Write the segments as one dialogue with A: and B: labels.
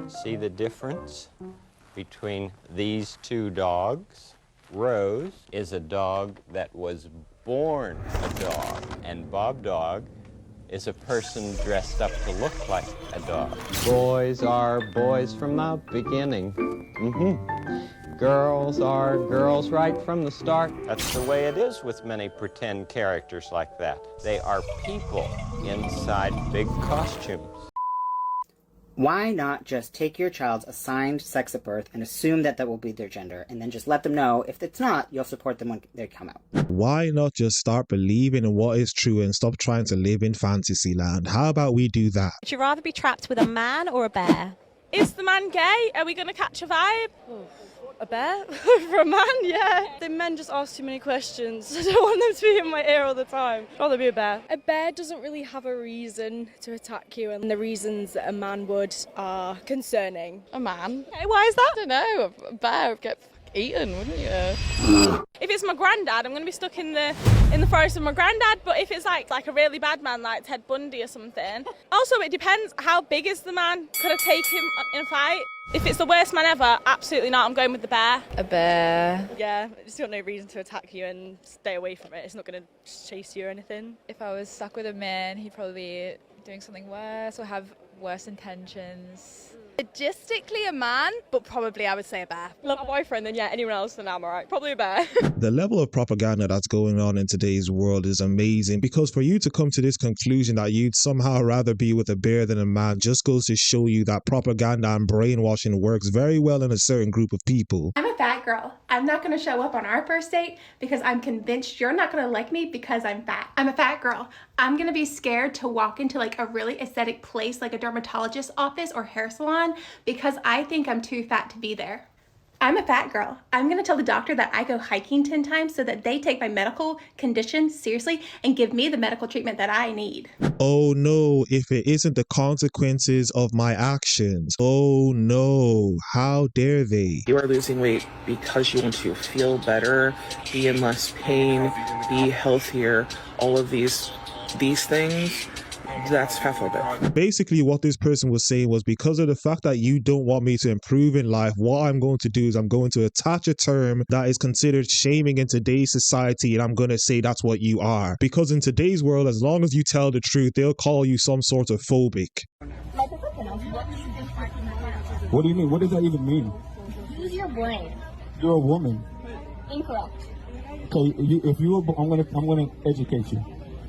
A: See the difference between these two dogs? Rose is a dog that was born a dog, and Bob Dog is a person dressed up to look like a dog. Boys are boys from the beginning. Girls are girls right from the start. That's the way it is with many pretend characters like that. They are people inside big costumes.
B: Why not just take your child's assigned sex at birth and assume that that will be their gender, and then just let them know if it's not, you'll support them when they come out?
C: Why not just start believing in what is true and stop trying to live in fantasy land? How about we do that?
D: Would you rather be trapped with a man or a bear?
E: Is the man gay? Are we going to catch a vibe? A bear? For a man, yeah. The men just ask too many questions. I don't want them to be in my ear all the time. I'd rather be a bear. A bear doesn't really have a reason to attack you, and the reasons that a man would are concerning.
F: A man?
E: Okay, why is that?
F: I don't know. A bear would get eaten, wouldn't you?
E: If it's my granddad, I'm going to be stuck in the forest with my granddad. But if it's like a really bad man, like Ted Bundy or something. Also, it depends. How big is the man? Could I take him in a fight? If it's the worst man ever, absolutely not. I'm going with the bear.
F: A bear.
E: Yeah, it's got no reason to attack you and stay away from it. It's not going to chase you or anything.
F: If I was stuck with a man, he'd probably be doing something worse or have worse intentions.
E: Logistically a man, but probably I would say a bear. Love a boyfriend, then yeah, anyone else, then I'm alright. Probably a bear.
C: The level of propaganda that's going on in today's world is amazing, because for you to come to this conclusion that you'd somehow rather be with a bear than a man just goes to show you that propaganda and brainwashing works very well in a certain group of people.
G: I'm a fat girl. I'm not going to show up on our first date because I'm convinced you're not going to like me because I'm fat. I'm a fat girl. I'm going to be scared to walk into like a really aesthetic place like a dermatologist's office or hair salon because I think I'm too fat to be there. I'm a fat girl. I'm going to tell the doctor that I go hiking 10 times so that they take my medical condition seriously and give me the medical treatment that I need.
C: Oh no, if it isn't the consequences of my actions. Oh no, how dare they?
H: You are losing weight because you want to feel better, be in less pain, be healthier, all of these things. That's fatphobic.
C: Basically, what this person was saying was, because of the fact that you don't want me to improve in life, what I'm going to do is I'm going to attach a term that is considered shaming in today's society, and I'm going to say that's what you are. Because in today's world, as long as you tell the truth, they'll call you some sort of phobic.
I: What do you mean? What does that even mean?
J: Use your brain.
I: You're a woman.
J: Incorrect.
I: Okay, I'm gonna educate you.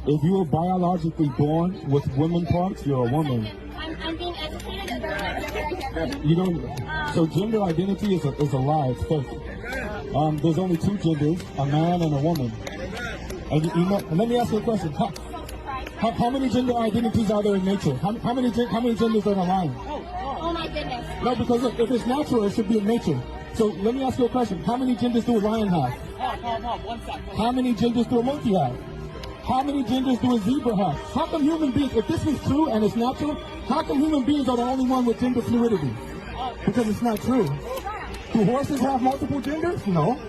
I: If you were biologically born with women parts, you're a woman.
J: I'm being educated about
I: You don't. So gender identity is a lie. It's fake. There's only two genders: a man and a woman. And let me ask you a question. How many gender identities are there in nature? How many genders are in a line?
J: Oh my goodness.
I: No, because look, if it's natural, it should be in nature. So let me ask you a question. How many genders do a lion have? How many genders do a monkey have? How many genders do a zebra have? How come human beings, if this is true and it's natural, how come human beings are the only one with gender fluidity? Because it's not true. Do horses have multiple genders? No.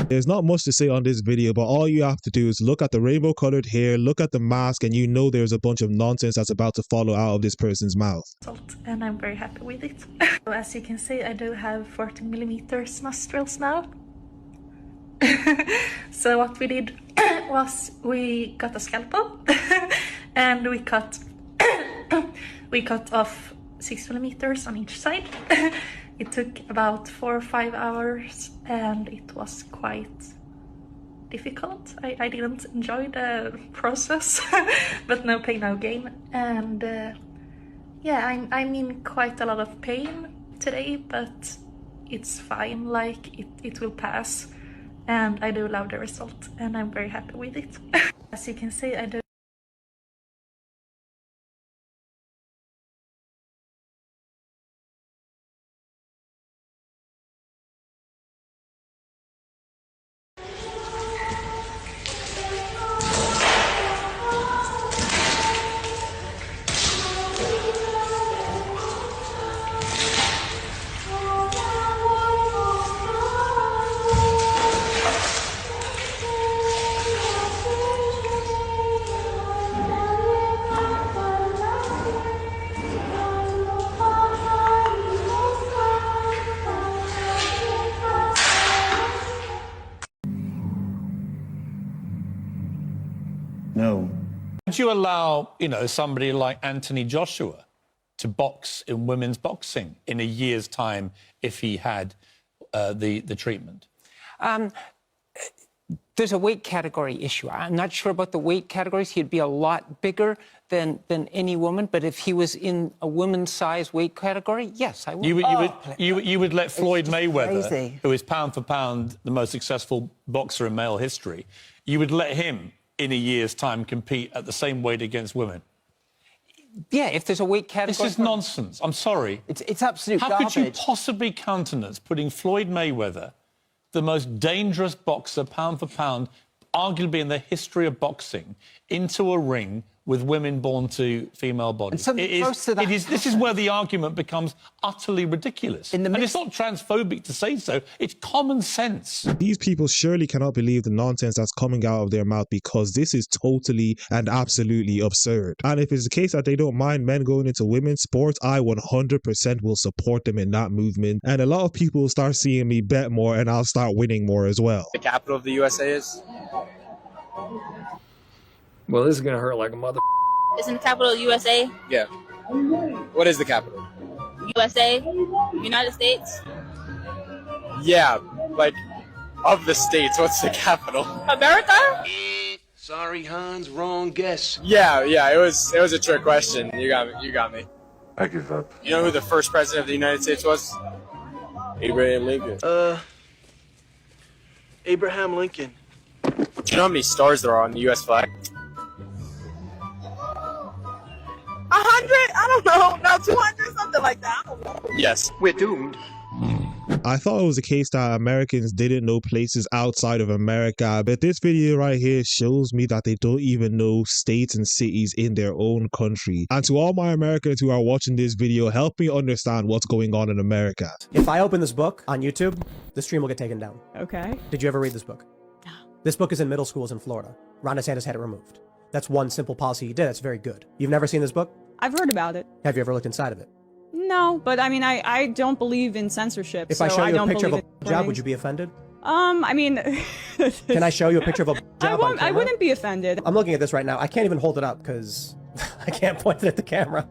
C: There's not much to say on this video, but all you have to do is look at the rainbow colored hair, look at the mask, and you know there's a bunch of nonsense that's about to follow out of this person's mouth.
K: And I'm very happy with it. So as you can see, I do have 14mm nostrils now. So what we did was we got a scalpel and we cut off 6mm on each side. It took about 4 or 5 hours and it was quite difficult. I didn't enjoy the process, but no pain, no gain. And yeah, I'm in quite a lot of pain today, but it's fine, like it will pass. And I do love the result, and I'm very happy with it. As you can see, I do.
L: Would you allow, you know, somebody like Anthony Joshua to box in women's boxing in a year's time if he had the treatment?
M: There's a weight category issue. I'm not sure about the weight categories. He'd be a lot bigger than any woman, but if he was in a woman's size weight category, yes, I would.
L: You would let Floyd Mayweather,
M: crazy.
L: who is pound for pound the most successful boxer in male history, you would let him in a year's time compete at the same weight against women?
M: Yeah, if there's a weight category.
L: This is nonsense. I'm sorry.
M: It's absolute
L: How
M: garbage.
L: could you possibly countenance putting Floyd Mayweather, the most dangerous boxer, pound for pound, arguably in the history of boxing, into a ring with women born to female bodies? This is where the argument becomes utterly ridiculous. And it's not transphobic to say so, it's common sense.
C: These people surely cannot believe the nonsense that's coming out of their mouth, because this is totally and absolutely absurd. And if it's the case that they don't mind men going into women's sports, I 100% will support them in that movement. And a lot of people will start seeing me bet more, and I'll start winning more as well.
N: The capital of the USA is?
O: Well, this is gonna hurt like a mother.
J: Isn't the capital USA?
N: Yeah. What is the capital?
J: USA? United States?
N: Yeah, like, of the states, what's the capital?
J: America?
P: Sorry, Hans, wrong guess.
N: Yeah, it was a trick question. You got me.
P: I give up.
N: You know who the first president of the United States was? Abraham Lincoln.
Q: Abraham Lincoln.
N: Do you know how many stars there are on the U.S. flag?
Q: 100? I don't know. No, 200, something like that. I don't know.
N: Yes.
Q: We're doomed.
C: I thought it was the case that Americans didn't know places outside of America, but this video right here shows me that they don't even know states and cities in their own country. And to all my Americans who are watching this video, help me understand what's going on in America.
R: If I open this book on YouTube, the stream will get taken down.
S: Okay.
R: Did you ever read this book? No. This book is in middle schools in Florida. Ron DeSantis had it removed. That's one simple policy he did. That's very good. You've never seen this book?
S: I've heard about it.
R: Have you ever looked inside of it?
S: No, but I mean, I don't believe in censorship.
R: If I show you a picture of a job, would you be offended?
S: I mean...
R: Can I show you a picture of a job on camera?
S: I wouldn't be offended.
R: I'm looking at this right now. I can't even hold it up because I can't point it at the camera.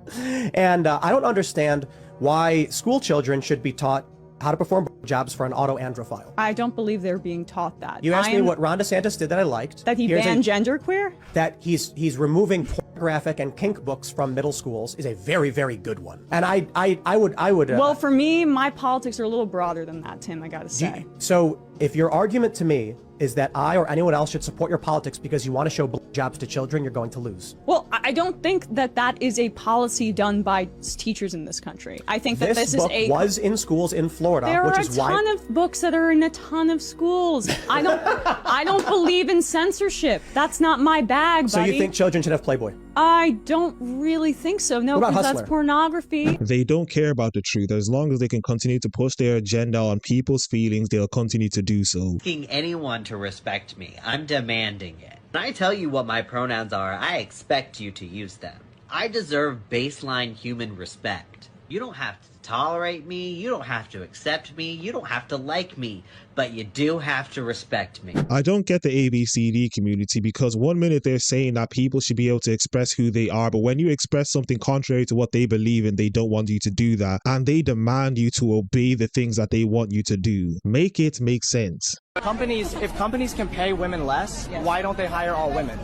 R: And I don't understand why school children should be taught how to perform jobs for an auto-androphile.
S: I don't believe they're being taught that.
R: You asked me what Ron DeSantis did that I liked.
S: That he banned genderqueer?
R: That he's removing pornographic and kink books from middle schools is a very, very good one. And I would.
S: Well, for me, my politics are a little broader than that, Tim, I gotta say.
R: So if your argument to me is that I or anyone else should support your politics because you want to show jobs to children, you're going to lose.
S: Well, I don't think that that is a policy done by teachers in this country. I think that this
R: book
S: is
R: was in schools in Florida, which is why...
S: There are a ton of books that are in a ton of schools. I don't believe in censorship. That's not my bag, buddy.
R: So you think children should have Playboy?
S: I don't really think so. No, because that's pornography.
C: They don't care about the truth. As long as they can continue to push their agenda on people's feelings, they'll continue to do so.
T: Asking anyone to respect me. I'm demanding it. When I tell you what my pronouns are, I expect you to use them. I deserve baseline human respect. You don't have to tolerate me, you don't have to accept me, you don't have to like me, but you do have to respect me.
C: I don't get the ABCD community, because one minute they're saying that people should be able to express who they are, but when you express something contrary to what they believe in, they don't want you to do that, and they demand you to obey the things that they want you to do. Make it make sense.
U: If companies can pay women less, why don't they hire all women?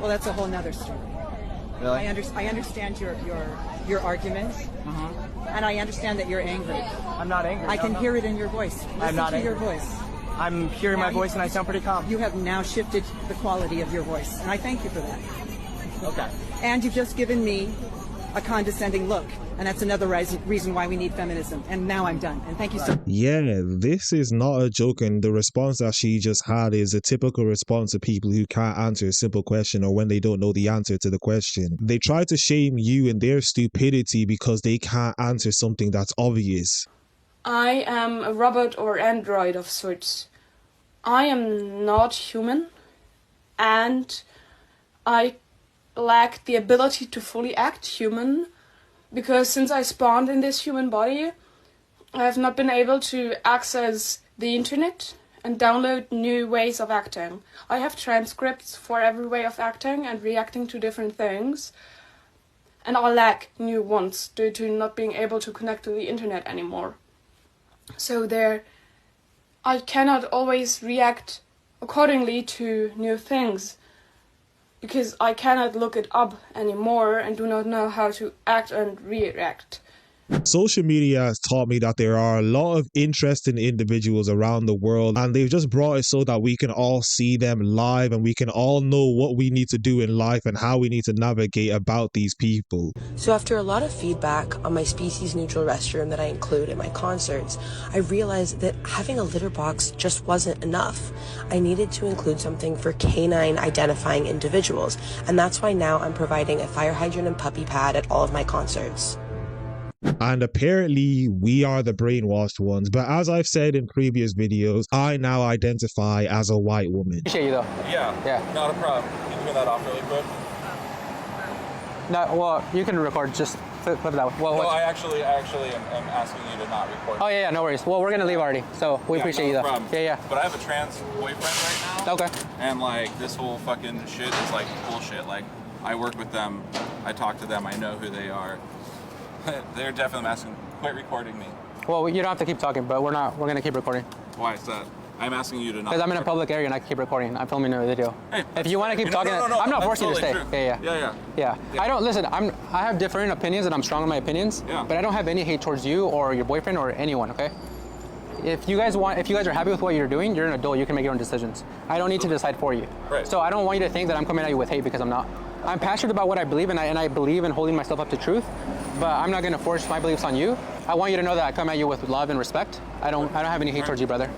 V: Well, that's a whole nother story.
U: Really?
V: I understand your argument, and I understand that you're angry.
U: I'm not angry.
V: I can hear it in your voice.
U: I'm not angry.
V: Your voice.
U: I'm hearing my voice and I sound pretty calm.
V: You have now shifted the quality of your voice, and I thank you for that.
U: Okay.
V: And you've just given me a condescending look, and that's another reason why we need feminism. And now I'm done, and thank you so much.
C: Yeah, this is not a joke, and the response that she just had is a typical response to people who can't answer a simple question or when they don't know the answer to the question. They try to shame you and their stupidity because they can't answer something that's obvious.
E: I am a robot or android of sorts. I am not human, and I lack the ability to fully act human, because since I spawned in this human body, I have not been able to access the internet and download new ways of acting. I have transcripts for every way of acting and reacting to different things, and I lack new ones due to not being able to connect to the internet anymore. So I cannot always react accordingly to new things because I cannot look it up anymore and do not know how to act and react.
C: Social media has taught me that there are a lot of interesting individuals around the world, and they've just brought it so that we can all see them live and we can all know what we need to do in life and how we need to navigate about these people.
A: So after a lot of feedback on my species neutral restroom that I include in my concerts, I realized that having a litter box just wasn't enough. I needed to include something for canine identifying individuals, and that's why now I'm providing a fire hydrant and puppy pad at all of my concerts.
C: And apparently we are the brainwashed ones, but as I've said in previous videos, I now identify as a white woman.
B: Appreciate you though.
W: Yeah, not a problem. Can you turn that off really quick?
B: No, well, you can record, just flip it that way. Well,
W: no, I actually am asking you to not record.
B: Oh yeah, no worries. Well, we're gonna leave already, so we appreciate you though.
W: Problem.
B: Yeah.
W: But I have a trans boyfriend right now.
B: Okay.
W: And like this whole fucking shit is like bullshit. Like I work with them, I talk to them, I know who they are. They're definitely asking, quit recording me.
B: Well, you don't have to keep talking, but we're gonna keep recording.
W: Why is that? I'm asking you to not.
B: Because I'm in a public area and I can keep recording. I'm filming a video. Hey, if you want to keep talking,
W: no,
B: I'm not forcing you to stay.
W: True.
B: Yeah. I don't listen. I have different opinions and I'm strong in my opinions.
W: Yeah.
B: But I don't have any hate towards you or your boyfriend or anyone. Okay. If you guys are happy with what you're doing, you're an adult. You can make your own decisions. I don't need to decide for you.
W: Right.
B: So I don't want you to think that I'm coming at you with hate because I'm not. I'm passionate about what I believe, and I believe in holding myself up to truth. But I'm not going to force my beliefs on you. I want you to know that I come at you with love and respect. I don't have any hate towards you, brother.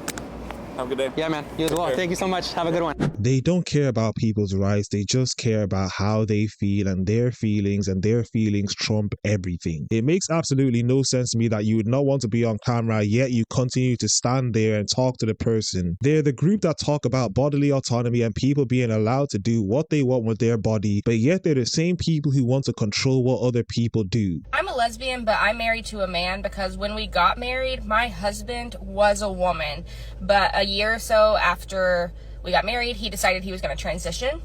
W: Have a good day.
B: Yeah, man. You as well. Thank you so much. Have a good one.
C: They don't care about people's rights. They just care about how they feel and their feelings trump everything. It makes absolutely no sense to me that you would not want to be on camera, yet you continue to stand there and talk to the person. They're the group that talk about bodily autonomy and people being allowed to do what they want with their body, but yet they're the same people who want to control what other people do.
X: I'm a lesbian, but I'm married to a man because when we got married, my husband was a woman, but a year or so after we got married, he decided he was going to transition.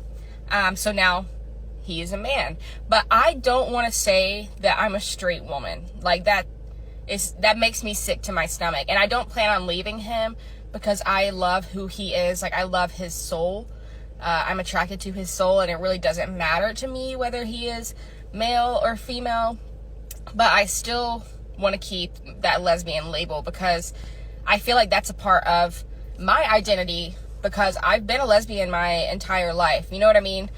X: So now he is a man. But I don't want to say that I'm a straight woman. Like that makes me sick to my stomach. And I don't plan on leaving him because I love who he is. Like I love his soul. I'm attracted to his soul, and it really doesn't matter to me whether he is male or female. But I still want to keep that lesbian label because I feel like that's a part of my identity because I've been a lesbian my entire life. You know what I mean?